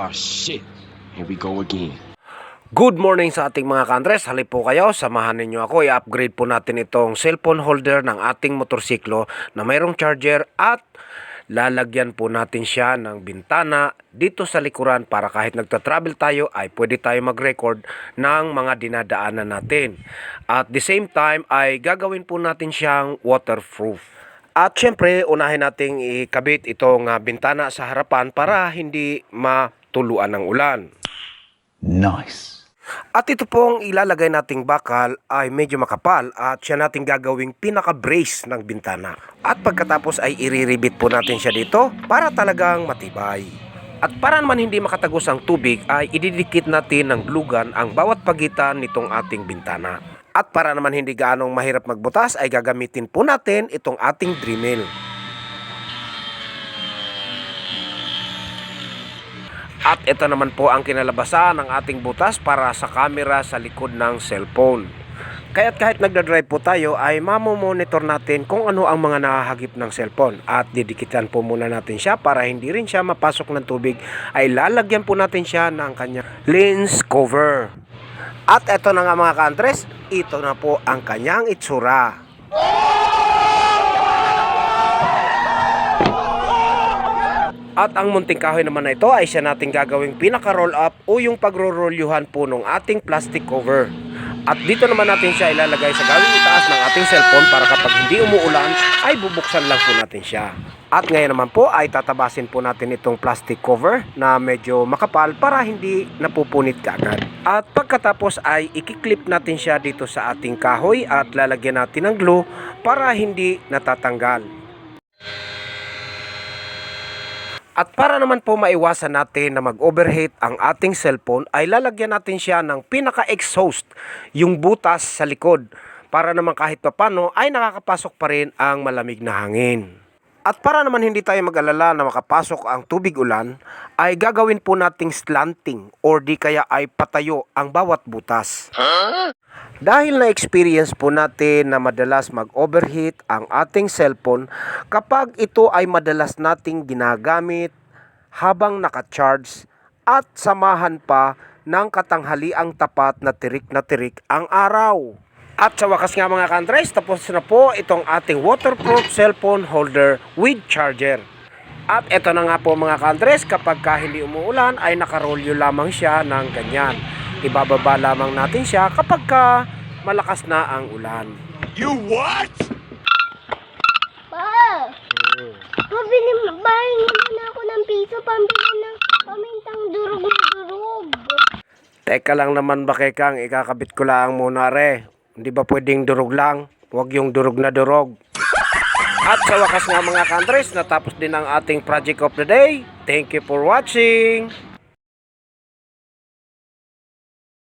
Ah, shit. Here we go again. Good morning sa ating mga ka-Andres. Halip po kayo, samahan ninyo ako. I-upgrade po natin itong cellphone holder ng ating motorsiklo na mayroong charger at lalagyan po natin siya ng bintana dito sa likuran para kahit nagta-travel tayo ay pwede tayo mag-record ng mga dinadaanan natin. At the same time ay gagawin po natin siyang waterproof. At syempre, unahin nating ikabit itong bintana sa harapan para hindi matuluan ng ulan. Nice. At ito pong ilalagay nating bakal ay medyo makapal at siya nating gagawing pinaka-brace ng bintana. At pagkatapos ay iriribit po natin siya dito para talagang matibay. At para naman hindi makatagos ang tubig ay ididikit natin ng glugan ang bawat pagitan nitong ating bintana. At para naman hindi gaanong mahirap magbutas ay gagamitin po natin itong ating Dremel. At ito naman po ang kinalabasan ng ating butas para sa camera sa likod ng cellphone. Kaya't kahit nagdadrive po tayo ay mamomonitor natin kung ano ang mga nakahagip ng cellphone. At didikitan po muna natin siya para hindi rin siya mapasok ng tubig ay lalagyan po natin siya ng kanyang lens cover. At ito na nga mga ka-Andres, ito na po ang kanyang itsura. At ang munting kahoy naman na ito ay siya nating gagawing pinaka-roll up o yung pagro-rollyuhan po ng ating plastic cover. At dito naman natin siya ilalagay sa gawing itaas ng ating cellphone para kapag hindi umuulan ay bubuksan lang po natin siya. At ngayon naman po ay tatabasin po natin itong plastic cover na medyo makapal para hindi napupunit kaagad. At pagkatapos ay ikiklip natin siya dito sa ating kahoy at lalagyan natin ng glue para hindi natatanggal. At para naman po maiwasan natin na mag-overheat ang ating cellphone ay lalagyan natin siya ng pinaka-exhaust, yung butas sa likod, para naman kahit papano ay nakakapasok pa rin ang malamig na hangin. At para naman hindi tayo mag-alala na makapasok ang tubig ulan, ay gagawin po nating slanting or di kaya ay patayo ang bawat butas. Dahil na-experience po natin na madalas mag-overheat ang ating cellphone kapag ito ay madalas nating ginagamit habang naka-charge at samahan pa ng katanghaliang tapat na tirik ang araw. At sa wakas nga mga ka-Andres, tapos na po itong ating waterproof cellphone holder with charger. At ito na nga po mga ka-Andres, kapag hindi umuulan ay nakarolyo lamang siya ng ganyan. Ibababa lamang natin siya kapag malakas na ang ulan. You what? Pa! Pabili naman ako ng piso pambili ng pamintang durog-durog. Teka lang naman ba Kekang, ikakabit ko lang muna re. Hindi ba pwedeng durog lang? Huwag yung durog na durog. At sa wakas nga mga ka-Andres, natapos din ang ating project of the day. Thank you for watching.